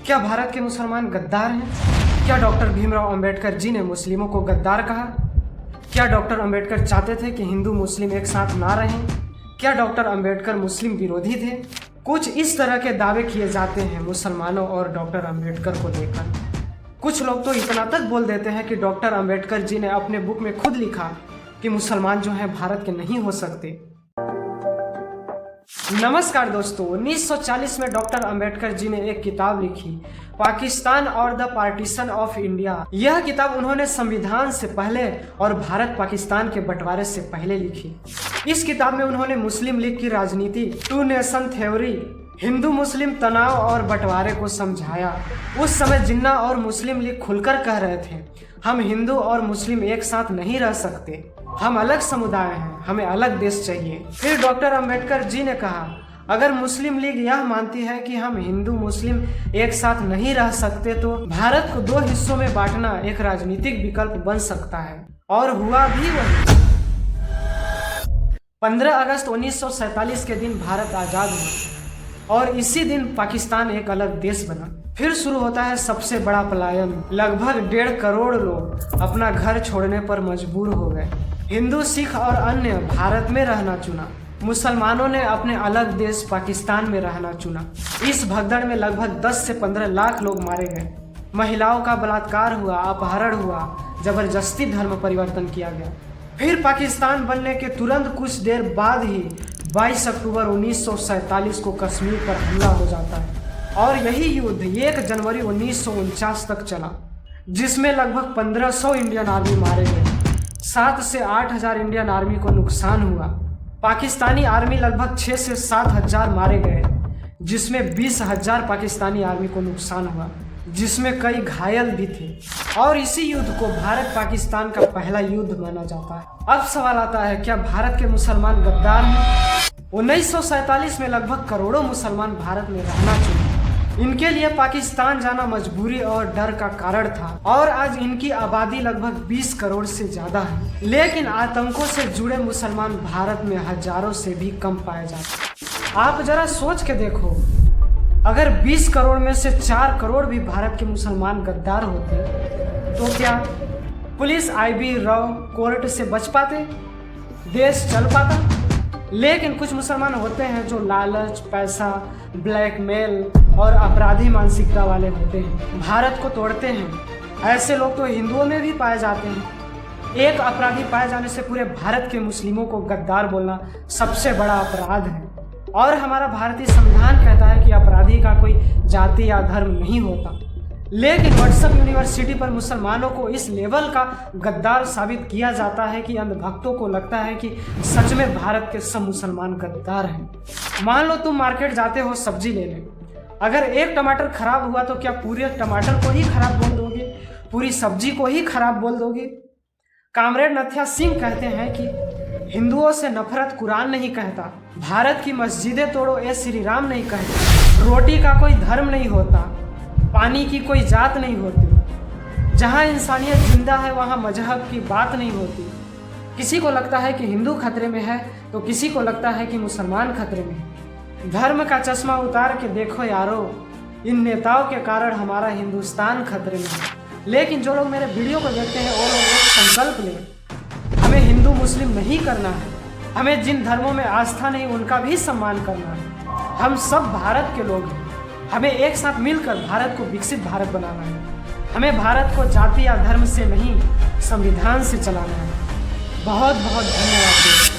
क्या भारत के मुसलमान गद्दार हैं? क्या डॉक्टर भीमराव अंबेडकर जी ने मुस्लिमों को गद्दार कहा? क्या डॉक्टर अंबेडकर चाहते थे कि हिंदू मुस्लिम एक साथ ना रहें? क्या डॉक्टर अंबेडकर मुस्लिम विरोधी थे? कुछ इस तरह के दावे किए जाते हैं मुसलमानों और डॉक्टर अंबेडकर को लेकर। कुछ लोग तो इतना तक बोल देते हैं कि डॉक्टर अंबेडकर जी ने अपने बुक में खुद लिखा कि मुसलमान जो हैं भारत के नहीं हो सकते। नमस्कार दोस्तों, 1940 में डॉक्टर अंबेडकर जी ने एक किताब लिखी, पाकिस्तान और द पार्टीशन ऑफ इंडिया। यह किताब उन्होंने संविधान से पहले और भारत पाकिस्तान के बंटवारे से पहले लिखी। इस किताब में उन्होंने मुस्लिम लीग की राजनीति, टू नेशन थ्योरी, हिंदू मुस्लिम तनाव और बंटवारे को समझाया। उस समय जिन्ना और मुस्लिम लीग खुलकर कह रहे थे, हम हिंदू और मुस्लिम एक साथ नहीं रह सकते, हम अलग समुदाय हैं, हमें अलग देश चाहिए। फिर डॉक्टर अंबेडकर जी ने कहा, अगर मुस्लिम लीग यह मानती है कि हम हिंदू मुस्लिम एक साथ नहीं रह सकते तो भारत को दो हिस्सों में बांटना एक राजनीतिक विकल्प बन सकता है। और हुआ भी वही। 15 अगस्त 1947 के दिन भारत आजाद हुआ और इसी दिन पाकिस्तान एक अलग देश बना। फिर शुरू होता है सबसे बड़ा पलायन। लगभग 1.5 करोड़ लोग अपना घर छोड़ने पर मजबूर हो गए। हिंदू, सिख और अन्य भारत में रहना चुना। मुसलमानों ने अपने अलग देश पाकिस्तान में रहना चुना। इस भगदड़ में लगभग 10 से 15 लाख लोग मारे गए। महिलाओं का बलात्कार हुआ, अपहरण हुआ, जबरदस्ती धर्म परिवर्तन किया गया। फिर पाकिस्तान बनने के तुरंत कुछ देर बाद ही 22 अक्टूबर 1947 को कश्मीर पर हमला हो जाता है और यही युद्ध 1 जनवरी 1949 तक चला, जिसमें लगभग 1500 इंडियन आर्मी मारे गए। 7 से 8,000 इंडियन आर्मी को नुकसान हुआ। पाकिस्तानी आर्मी लगभग 6 से 7,000 मारे गए, जिसमें 20,000 पाकिस्तानी आर्मी को नुकसान हुआ, जिसमें कई घायल भी थे। और इसी युद्ध को भारत पाकिस्तान का पहला युद्ध माना जाता है। अब सवाल आता है, क्या भारत के मुसलमान गद्दार हैं? 1947 में लगभग करोड़ों मुसलमान भारत में रहना चुने। इनके लिए पाकिस्तान जाना मजबूरी और डर का कारण था और आज इनकी आबादी लगभग 20 करोड़ से ज्यादा है। लेकिन आतंकों से जुड़े मुसलमान भारत में हजारों से भी कम पाए जाते हैं। आप जरा सोच के देखो, अगर 20 करोड़ में से 4 करोड़ भी भारत के मुसलमान गद्दार होते तो क्या पुलिस, IB, रॉ, कोर्ट से बच पाते? देश चल पाता? लेकिन कुछ मुसलमान होते हैं जो लालच, पैसा, ब्लैकमेल और अपराधी मानसिकता वाले होते हैं, भारत को तोड़ते हैं। ऐसे लोग तो हिंदुओं में भी पाए जाते हैं। एक अपराधी पाए जाने से पूरे भारत के मुस्लिमों को गद्दार बोलना सबसे बड़ा अपराध है। और हमारा भारतीय संविधान कहता है कि अपराधी का कोई जाति या धर्म नहीं होता। लेकिन व्हाट्सएप यूनिवर्सिटी पर मुसलमानों को इस लेवल का गद्दार साबित किया जाता है कि अंधभक्तों को लगता है कि सच में भारत के सब मुसलमान गद्दार हैं। मान लो तुम मार्केट जाते हो सब्जी लेने, अगर एक टमाटर खराब हुआ तो क्या पूरे टमाटर को ही खराब बोल दोगे? पूरी सब्जी को ही खराब बोल दोगे? कामरेड नथ्या सिंह कहते हैं कि हिंदुओं से नफरत कुरान नहीं कहता, भारत की मस्जिदें तोड़ो ये श्री राम नहीं कहते, रोटी का कोई धर्म नहीं होता, पानी की कोई जात नहीं होती, जहाँ इंसानियत जिंदा है वहाँ मजहब की बात नहीं होती। किसी को लगता है कि हिंदू खतरे में है तो किसी को लगता है कि मुसलमान खतरे में है। धर्म का चश्मा उतार के देखो यारो, इन नेताओं के कारण हमारा हिंदुस्तान खतरे में है। लेकिन जो लोग मेरे वीडियो को देखते हैं वो लोग एक संकल्प लें, हमें हिंदू मुस्लिम नहीं करना है, हमें जिन धर्मों में आस्था नहीं उनका भी सम्मान करना है। हम सब भारत के लोग हैं, हमें एक साथ मिलकर भारत को विकसित भारत बनाना है। हमें भारत को जाति या धर्म से नहीं, संविधान से चलाना है। बहुत बहुत धन्यवाद।